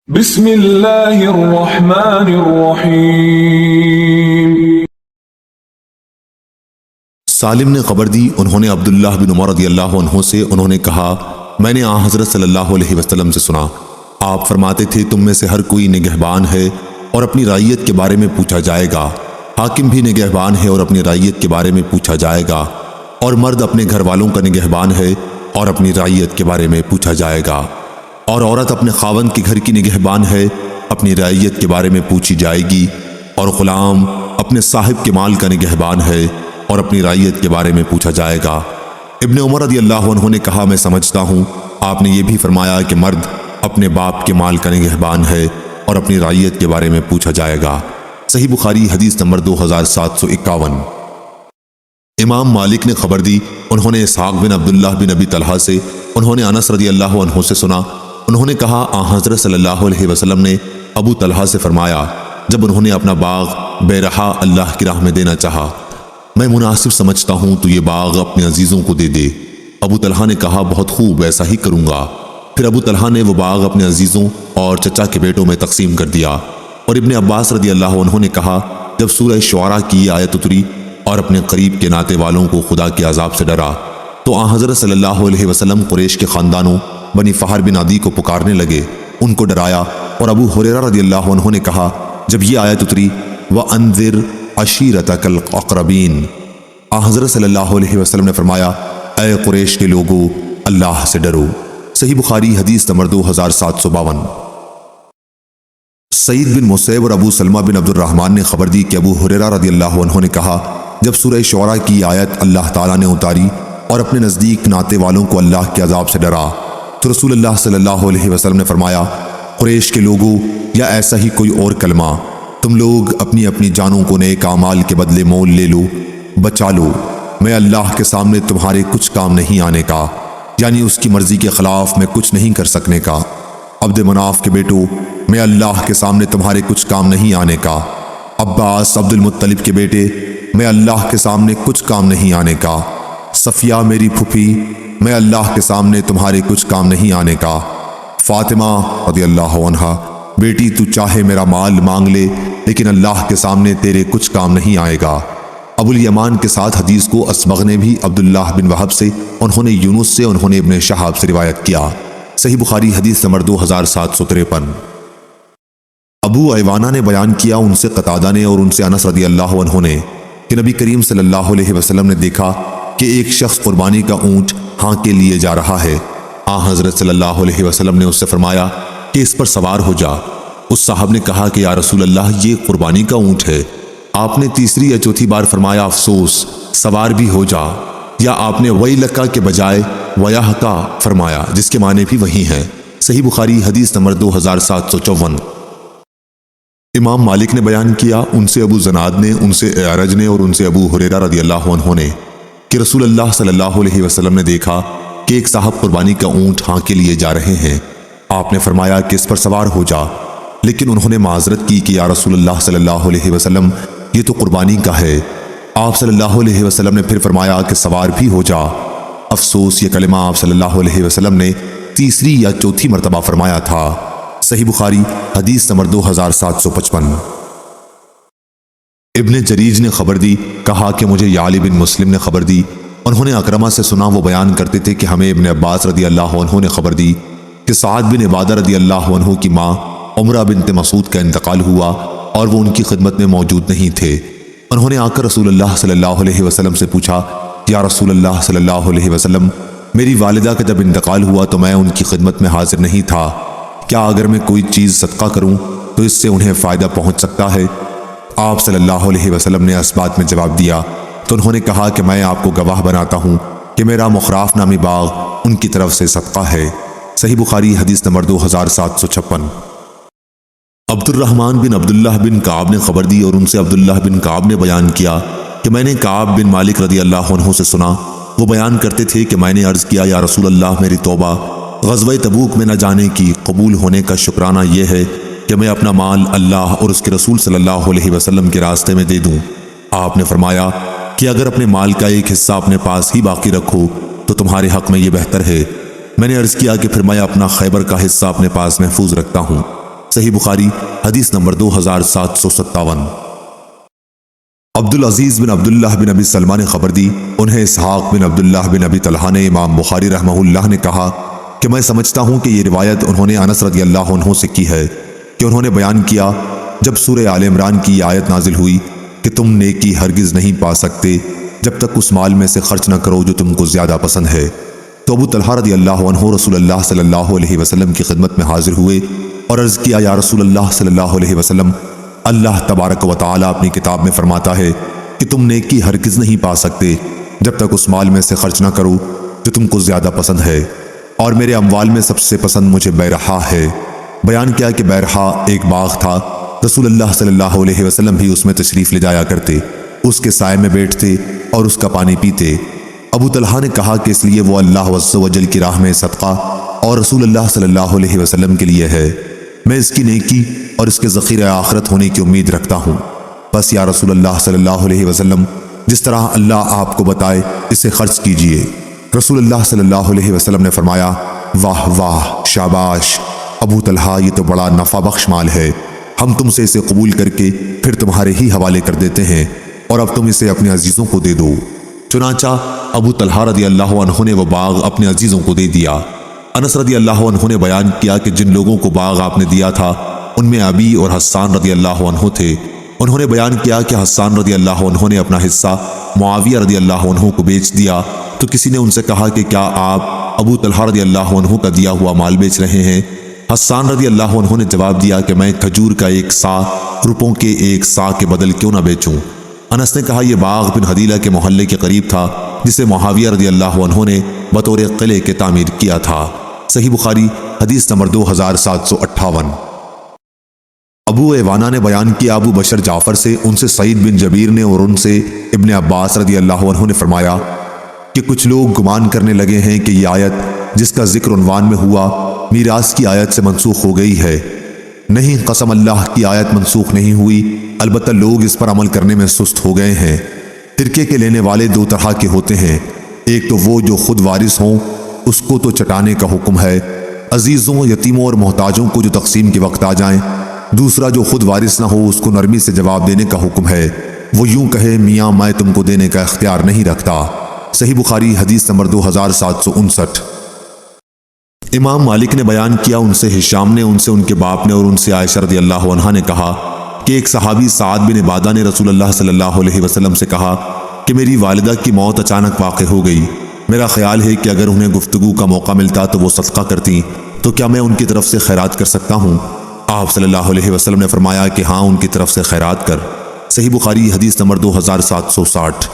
بسم اللہ الرحمن الرحیم۔ سالم نے خبر دی، انہوں نے عبداللہ بن عمر رضی اللہ عنہ سے انہوں نے کہا، میں نے آن حضرت صلی اللہ علیہ وسلم سے سنا، آپ فرماتے تھے تم میں سے ہر کوئی نگہبان ہے اور اپنی رعیت کے بارے میں پوچھا جائے گا، حاکم بھی نگہبان ہے اور اپنی رعیت کے بارے میں پوچھا جائے گا، اور مرد اپنے گھر والوں کا نگہبان ہے اور اپنی رعیت کے بارے میں پوچھا جائے گا، اور عورت اپنے خاوند کے گھر کی نگہبان ہے، اپنی رعیت کے بارے میں پوچھی جائے گی، اور غلام اپنے صاحب کے مال کا نگہبان ہے اور اپنی رعیت کے بارے میں پوچھا جائے گا۔ ابن عمر رضی اللہ عنہ نے کہا، میں سمجھتا ہوں آپ نے یہ بھی فرمایا کہ مرد اپنے باپ کے مال کا نگہبان ہے اور اپنی رعیت کے بارے میں پوچھا جائے گا۔ صحیح بخاری حدیث نمبر 2751۔ امام مالک نے خبر دی، انہوں نے اسحاق بن عبداللہ بن ابی طلحہ سے، انہوں نے انس رضی اللہ عنہ سے سنا، انہوں نے کہا آن حضرت صلی اللہ علیہ وسلم نے ابو طلحہ سے فرمایا، جب انہوں نے اپنا باغ بے رہا اللہ کی راہ میں دینا چاہا، میں مناسب سمجھتا ہوں تو یہ باغ اپنے عزیزوں کو دے دے۔ ابو طلحہ نے کہا، بہت خوب، ایسا ہی کروں گا۔ پھر ابو طلحہ نے وہ باغ اپنے عزیزوں اور چچا کے بیٹوں میں تقسیم کر دیا۔ اور ابن عباس رضی اللہ عنہ نے کہا، جب سورہ شعراء کی آیت اتری اور اپنے قریب کے ناتے والوں کو خدا کے عذاب سے ڈرا، تو آن حضرت صلی اللہ علیہ وسلم قریش کے خاندانوں بنی فہر بن عدی کو پکارنے لگے، ان کو ڈرایا، اور ابو ہریرہ رضی اللہ عنہ نے کہا، جب یہ آیت اتری وَأَنذِرْ عَشِيرَتَكَ الْأَقْرَبِينَ، آن حضرت صلی اللہ علیہ وسلم نے فرمایا، اے قریش کے لوگو اللہ سے ڈرو۔ صحیح بخاری حدیث نمبر 2752۔ سعید بن مسیب اور ابو سلمہ بن عبد الرحمن نے خبر دی کہ ابو ہریرہ رضی اللہ عنہ نے کہا، جب سورہ شعراء کی آیت اللہ تعالیٰ نے اتاری اور اپنے نزدیک ناتے والوں کو اللہ کے عذاب سے ڈرا، تو رسول اللہ صلی اللہ علیہ وسلم نے فرمایا، قریش کے لوگوں، یا ایسا ہی کوئی اور کلمہ، تم لوگ اپنی اپنی جانوں کو نیک اعمال کے بدلے مول لے لو، بچا لو، میں اللہ کے سامنے تمہارے کچھ کام نہیں آنے کا، یعنی اس کی مرضی کے خلاف میں کچھ نہیں کر سکنے کا۔ عبد مناف کے بیٹو، میں اللہ کے سامنے تمہارے کچھ کام نہیں آنے کا۔ عباس عبد المطلب کے بیٹے، میں اللہ کے سامنے کچھ کام نہیں آنے کا۔ صفیہ میری پھوپھی، میں اللہ کے سامنے تمہارے کچھ کام نہیں آنے کا۔ فاطمہ رضی اللہ عنہا، بیٹی تو چاہے میرا مال مانگ لے لیکن اللہ کے سامنے تیرے کچھ کام نہیں آئے گا۔ ابو الیمان کے ساتھ حدیث کو اسبغ نے بھی عبداللہ بن وہب سے، انہوں نے یونس سے، انہوں نے ابن شہاب سے روایت کیا۔ صحیح بخاری حدیث نمبر 2753۔ ابو ایوانہ نے بیان کیا، ان سے قتادہ نے اور ان سے انس رضی اللہ عنہ نے، کہ نبی کریم صلی اللہ علیہ وسلم نے دیکھا کہ ایک شخص قربانی کا اونٹ ہانکے لیے جا رہا ہے۔ آن حضرت صلی اللہ علیہ وسلم نے اس سے فرمایا کہ اس پر سوار ہو جا۔ اس صاحب نے کہا کہ یا رسول اللہ، یہ قربانی کا اونٹ ہے۔ آپ نے تیسری یا چوتھی بار فرمایا، افسوس، سوار بھی ہو جا، یا آپ نے ویلکا کے بجائے ویحکا فرمایا، جس کے معنی بھی وہی ہیں۔ صحیح بخاری حدیث نمبر 2754۔ امام مالک نے بیان کیا، ان سے ابو زناد نے، ان سے اعرج نے اور ان سے ابو ہریرہ رضی اللہ عنہ نے، کہ رسول اللہ صلی اللہ علیہ وسلم نے دیکھا کہ ایک صاحب قربانی کا اونٹ ہانکے لیے جا رہے ہیں۔ آپ نے فرمایا کہ اس پر سوار ہو جا، لیکن انہوں نے معذرت کی کہ یا رسول اللہ صلی اللہ علیہ وسلم، یہ تو قربانی کا ہے۔ آپ صلی اللہ علیہ وسلم نے پھر فرمایا کہ سوار بھی ہو جا۔ افسوس، یہ کلمہ آپ صلی اللہ علیہ وسلم نے تیسری یا چوتھی مرتبہ فرمایا تھا۔ صحیح بخاری حدیث نمبر 2755۔ ابن جریج نے خبر دی، کہا کہ مجھے یعلی بن مسلم نے خبر دی، انہوں نے اکرمہ سے سنا، وہ بیان کرتے تھے کہ ہمیں ابن عباس رضی اللہ عنہ نے خبر دی کہ سعد بن عبادہ رضی اللہ عنہ کی ماں عمرہ بنت مسعود کا انتقال ہوا اور وہ ان کی خدمت میں موجود نہیں تھے۔ انہوں نے آ کر رسول اللہ صلی اللہ علیہ وسلم سے پوچھا، یا رسول اللہ صلی اللہ علیہ وسلم، میری والدہ کا جب انتقال ہوا تو میں ان کی خدمت میں حاضر نہیں تھا، کیا اگر میں کوئی چیز صدقہ کروں تو اس سے انہیں فائدہ پہنچ سکتا ہے؟ آپ صلی اللہ علیہ وسلم نے اس بات میں جواب دیا تو انہوں نے کہا کہ میں آپ کو گواہ بناتا ہوں کہ میرا مخراف نامی باغ ان کی طرف سے صدقہ ہے۔ صحیح بخاری حدیث نمبر 2756۔ عبد الرحمن بن عبداللہ بن کعب نے خبر دی اور ان سے عبداللہ بن کعب نے بیان کیا کہ میں نے کعب بن مالک رضی اللہ عنہ سے سنا، وہ بیان کرتے تھے کہ میں نے عرض کیا، یا رسول اللہ، میری توبہ غزوہ تبوک میں نہ جانے کی قبول ہونے کا شکرانہ یہ ہے کہ میں اپنا مال اللہ اور اس کے رسول صلی اللہ علیہ وسلم کے راستے میں دے دوں۔ آپ نے فرمایا کہ اگر اپنے مال کا ایک حصہ اپنے پاس ہی باقی رکھو تو تمہارے حق میں یہ بہتر ہے۔ میں نے عرض کیا کہ پھر میں اپنا خیبر کا حصہ اپنے پاس محفوظ رکھتا ہوں۔ صحیح بخاری حدیث نمبر 2757۔ عبدالعزیز بن عبداللہ بن ابی سلمہ نے خبر دی، انہیں اسحاق بن عبداللہ بن ابی طلحہ نے امام بخاری رحمہ اللہ نے کہا کہ میں سمجھتا ہوں کہ یہ روایت انہوں نے انس رضی اللہ عنہ سے کی ہے کہ انہوں نے بیان کیا جب سورہ آل عمران کی آیت نازل ہوئی کہ تم نیکی ہرگز نہیں پا سکتے جب تک اس مال میں سے خرچ نہ کرو جو تم کو زیادہ پسند ہے، تو ابو طلحہ رضی اللہ عنہ رسول اللہ صلی اللہ علیہ وسلم کی خدمت میں حاضر ہوئے اور عرض کیا، یا رسول اللہ صلی اللہ علیہ وسلم، اللہ تبارک و تعالی اپنی کتاب میں فرماتا ہے کہ تم نیکی ہرگز نہیں پا سکتے جب تک اس مال میں سے خرچ نہ کرو جو تم کو زیادہ پسند ہے، اور میرے اموال میں سب سے پسند مجھے بیرحا ہے۔ بیان کیا کہ بیرحا ایک باغ تھا، رسول اللہ صلی اللہ علیہ وسلم بھی اس میں تشریف لے جایا کرتے، اس کے سائے میں بیٹھتے اور اس کا پانی پیتے۔ ابو طلحہ نے کہا کہ اس لیے وہ اللہ عز و جل کی راہ میں صدقہ اور رسول اللہ صلی اللہ علیہ وسلم کے لیے ہے، میں اس کی نیکی اور اس کے ذخیرہ آخرت ہونے کی امید رکھتا ہوں، بس یا رسول اللہ صلی اللہ علیہ وسلم جس طرح اللہ آپ کو بتائے اسے خرچ کیجئے۔ رسول اللہ صلی اللہ علیہ وسلم نے فرمایا، واہ واہ، شاباش ابو طلحہ، یہ تو بڑا نفع بخش مال ہے، ہم تم سے اسے قبول کر کے پھر تمہارے ہی حوالے کر دیتے ہیں، اور اب تم اسے اپنے عزیزوں کو دے دو۔ چنانچہ ابو طلحہ رضی اللہ عنہ نے وہ باغ اپنے عزیزوں کو دے دیا۔ انس رضی اللہ عنہ نے بیان کیا کہ جن لوگوں کو باغ آپ نے دیا تھا ان میں ابی اور حسان رضی اللہ عنہ تھے۔ انہوں نے بیان کیا کہ حسان رضی اللہ عنہ نے اپنا حصہ معاویہ رضی اللہ عنہ کو بیچ دیا، تو کسی نے ان سے کہا کہ کیا آپ ابو طلحہ رضی اللہ عنہ کا دیا ہوا مال بیچ رہے ہیں؟ حسان رضی اللہ عنہ نے جواب دیا کہ میں کھجور کا 1 سا روپوں کے 1 سا کے بدل کیوں نہ بیچوں۔ انس نے کہا یہ باغ بن حدیلہ کے محلے کے قریب تھا جسے معاویہ رضی اللہ عنہ نے بطور قلعے کے تعمیر کیا تھا۔ صحیح بخاری حدیث نمبر 2758۔ ابو ایوانہ نے بیان کیا ابو بشر جعفر سے، ان سے سعید بن جبیر نے اور ان سے ابن عباس رضی اللہ عنہ نے فرمایا کہ کچھ لوگ گمان کرنے لگے ہیں کہ یہ آیت جس کا ذکر عنوان میں ہوا میراث کی آیت سے منسوخ ہو گئی ہے۔ نہیں، قسم اللہ کی آیت منسوخ نہیں ہوئی، البتہ لوگ اس پر عمل کرنے میں سست ہو گئے ہیں۔ ترکے کے لینے والے 2 طرح کے ہوتے ہیں، ایک تو وہ جو خود وارث ہوں، اس کو تو چٹانے کا حکم ہے، عزیزوں، یتیموں اور محتاجوں کو جو تقسیم کے وقت آ جائیں۔ دوسرا جو خود وارث نہ ہو، اس کو نرمی سے جواب دینے کا حکم ہے، وہ یوں کہے، میاں میں تم کو دینے کا اختیار نہیں رکھتا۔ صحیح بخاری حدیث نمبر 2759۔ امام مالک نے بیان کیا، ان سے ہشام نے، ان سے ان کے باپ نے اور ان سے عائشہ رضی اللہ عنہا نے کہا کہ ایک صحابی سعد بن عبادہ نے رسول اللہ صلی اللہ علیہ وسلم سے کہا کہ میری والدہ کی موت اچانک واقع ہو گئی، میرا خیال ہے کہ اگر انہیں گفتگو کا موقع ملتا تو وہ صدقہ کرتی، تو کیا میں ان کی طرف سے خیرات کر سکتا ہوں؟ آپ صلی اللہ علیہ وسلم نے فرمایا کہ ہاں، ان کی طرف سے خیرات کر۔ صحیح بخاری حدیث نمبر 2760۔